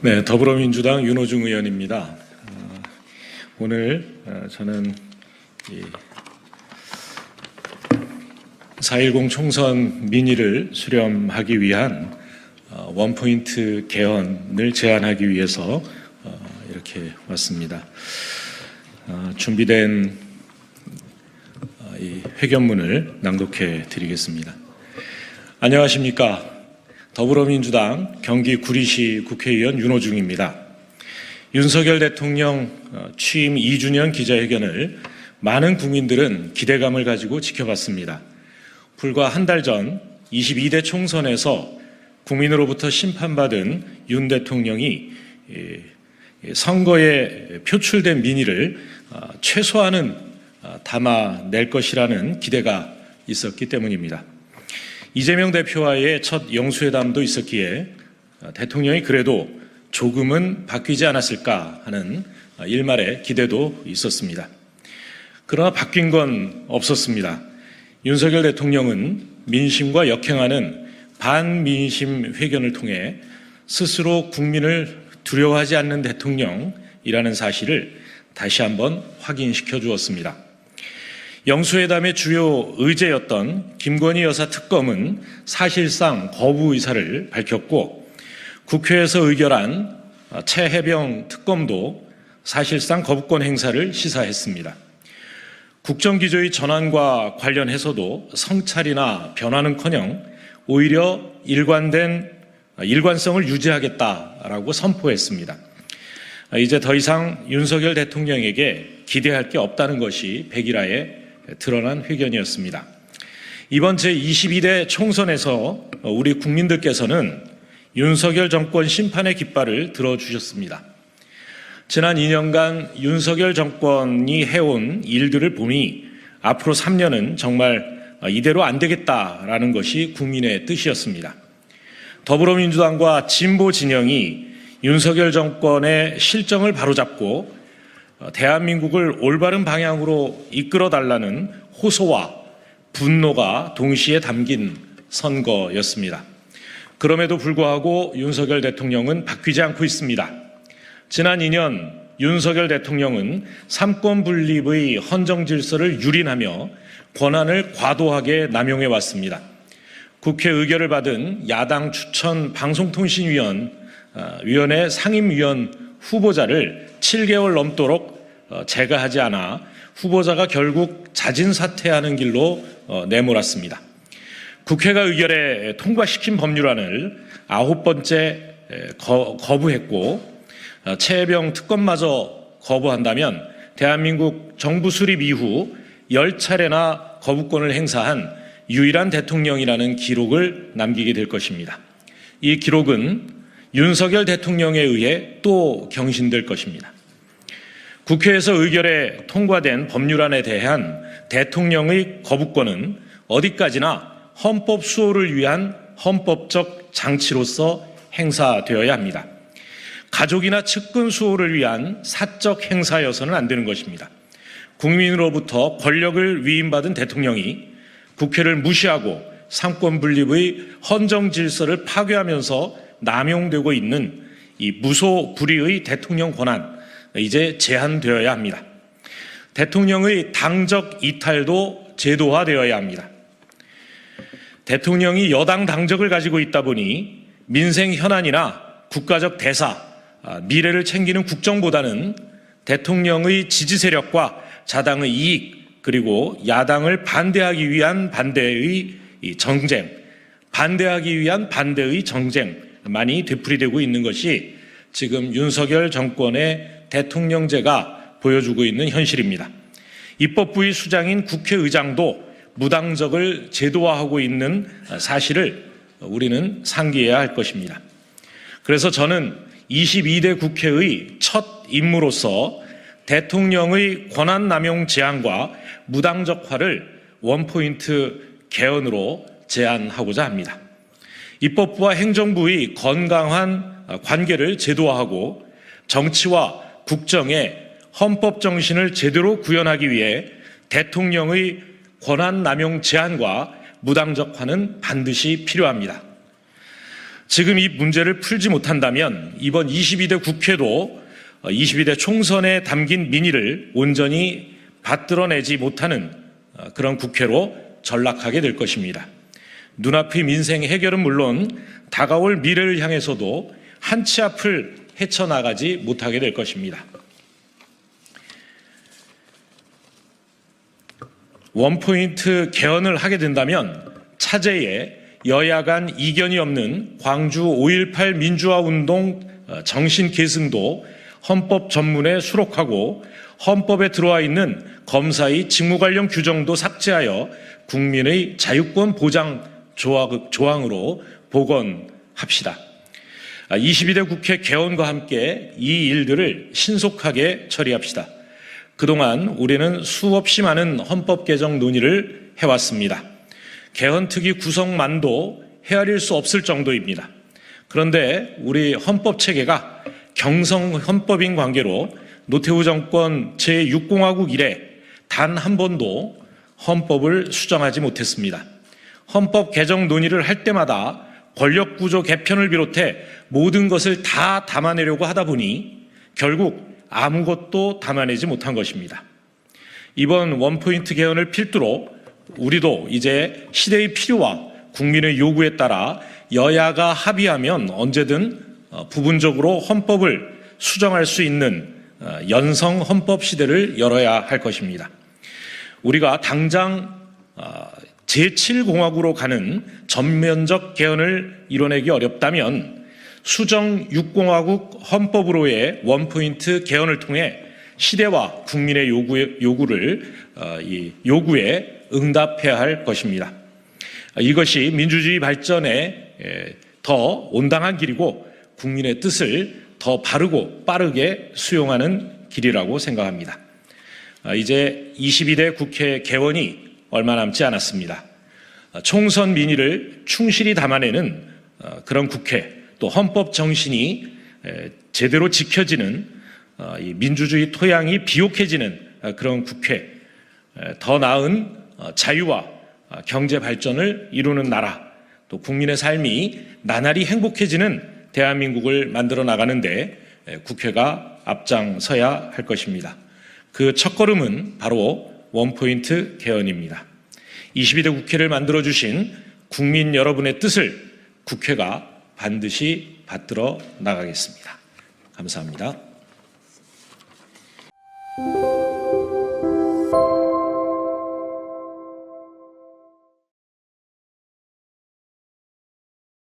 네, 더불어민주당 윤호중 의원입니다. 오늘 저는 4.10 총선 민의를 수렴하기 위한 원포인트 개헌을 제안하기 위해서 이렇게 왔습니다. 준비된 이 회견문을 낭독해 드리겠습니다. 안녕하십니까. 더불어민주당 경기 구리시 국회의원 윤호중입니다. 윤석열 대통령 취임 2주년 기자회견을 많은 국민들은 기대감을 가지고 지켜봤습니다. 불과 한 달 전 22대 총선에서 국민으로부터 심판받은 윤 대통령이 선거에 표출된 민의를 최소한은 담아낼 것이라는 기대가 있었기 때문입니다. 이재명 대표와의 첫 영수회담도 있었기에 대통령이 그래도 조금은 바뀌지 않았을까 하는 일말의 기대도 있었습니다. 그러나 바뀐 건 없었습니다. 윤석열 대통령은 민심과 역행하는 반민심 회견을 통해 스스로 국민을 두려워하지 않는 대통령이라는 사실을 다시 한번 확인시켜 주었습니다. 영수회담의 주요 의제였던 김건희 여사 특검은 사실상 거부 의사를 밝혔고, 국회에서 의결한 최혜병 특검도 사실상 거부권 행사를 시사했습니다. 국정기조의 전환과 관련해서도 성찰이나 변화는커녕 오히려 일관성을 유지하겠다라고 선포했습니다. 이제 더 이상 윤석열 대통령에게 기대할 게 없다는 것이 백일화에 드러난 회견이었습니다. 이번 제22대 총선에서 우리 국민들께서는 윤석열 정권 심판의 깃발을 들어주셨습니다. 지난 2년간 윤석열 정권이 해온 일들을 보니 앞으로 3년은 정말 이대로 안 되겠다라는 것이 국민의 뜻이었습니다. 더불어민주당과 진보 진영이 윤석열 정권의 실정을 바로잡고 대한민국을 올바른 방향으로 이끌어달라는 호소와 분노가 동시에 담긴 선거였습니다. 그럼에도 불구하고 윤석열 대통령은 바뀌지 않고 있습니다. 지난 2년 윤석열 대통령은 삼권 분립의 헌정 질서를 유린하며 권한을 과도하게 남용해 왔습니다. 국회 의결을 받은 야당 추천 방송통신위원회 상임위원 후보자를 7개월 넘도록 제거하지 않아 후보자가 결국 자진 사퇴하는 길로 내몰았습니다. 국회가 의결에 통과시킨 법률안을 9번째 거부했고, 최혜병 특검마저 거부한다면 대한민국 정부 수립 이후 10차례나 거부권을 행사한 유일한 대통령이라는 기록을 남기게 될 것입니다. 이 기록은 윤석열 대통령에 의해 또 경신될 것입니다. 국회에서 의결에 통과된 법률안에 대한 대통령의 거부권은 어디까지나 헌법 수호를 위한 헌법적 장치로서 행사되어야 합니다. 가족이나 측근 수호를 위한 사적 행사여서는 안 되는 것입니다. 국민으로부터 권력을 위임받은 대통령이 국회를 무시하고 삼권 분립의 헌정 질서를 파괴하면서 남용되고 있는 이 무소불위의 대통령 권한, 이제 제한되어야 합니다. 대통령의 당적 이탈도 제도화되어야 합니다. 대통령이 여당 당적을 가지고 있다 보니 민생 현안이나 국가적 대사, 미래를 챙기는 국정보다는 대통령의 지지 세력과 자당의 이익, 그리고 야당을 반대하기 위한 반대의 정쟁만이 되풀이되고 있는 것이 지금 윤석열 정권의 대통령제가 보여주고 있는 현실입니다. 입법부의 수장인 국회의장도 무당적을 제도화하고 있는 사실을 우리는 상기해야 할 것입니다. 그래서 저는 22대 국회의 첫 임무로서 대통령의 권한남용 제한과 무당적화를 원포인트 개헌으로 제안하고자 합니다. 입법부와 행정부의 건강한 관계를 제도화하고 정치와 국정의 헌법 정신을 제대로 구현하기 위해 대통령의 권한남용 제한과 무당적화는 반드시 필요합니다. 지금 이 문제를 풀지 못한다면 이번 22대 국회도 22대 총선에 담긴 민의를 온전히 받들어내지 못하는 그런 국회로 전락하게 될 것입니다. 눈앞의 민생 해결은 물론 다가올 미래를 향해서도 한 치 앞을 헤쳐나가지 못하게 될 것입니다. 원포인트 개헌을 하게 된다면 차제에 여야 간 이견이 없는 광주 5.18 민주화운동 정신 계승도 헌법 전문에 수록하고 헌법에 들어와 있는 검사의 직무 관련 규정도 삭제하여 국민의 자유권 보장 조항으로 복원합시다. 22대 국회 개헌과 함께 이 일들을 신속하게 처리합시다. 그동안 우리는 수없이 많은 헌법 개정 논의를 해왔습니다. 개헌특위 구성만도 헤아릴 수 없을 정도입니다. 그런데 우리 헌법 체계가 경성 헌법인 관계로 노태우 정권 제6공화국 이래 단 한 번도 헌법을 수정하지 못했습니다. 헌법 개정 논의를 할 때마다 권력구조 개편을 비롯해 모든 것을 다 담아내려고 하다 보니 결국 아무것도 담아내지 못한 것입니다. 이번 원포인트 개헌을 필두로 우리도 이제 시대의 필요와 국민의 요구에 따라 여야가 합의하면 언제든 부분적으로 헌법을 수정할 수 있는 연성 헌법 시대를 열어야 할 것입니다. 우리가 당장 제7공화국으로 가는 전면적 개헌을 이뤄내기 어렵다면 수정 6공화국 헌법으로의 원포인트 개헌을 통해 시대와 국민의 요구에 응답해야 할 것입니다. 이것이 민주주의 발전에 더 온당한 길이고 국민의 뜻을 더 바르고 빠르게 수용하는 길이라고 생각합니다. 이제 22대 국회 개원이 얼마 남지 않았습니다. 총선 민의를 충실히 담아내는 그런 국회, 또 헌법 정신이 제대로 지켜지는 이 민주주의 토양이 비옥해지는 그런 국회, 더 나은 자유와 경제 발전을 이루는 나라, 또 국민의 삶이 나날이 행복해지는 대한민국을 만들어 나가는데 국회가 앞장서야 할 것입니다. 그 첫걸음은 바로 원포인트 개헌입니다. 22대 국회를 만들어주신 국민 여러분의 뜻을 국회가 반드시 받들어 나가겠습니다. 감사합니다.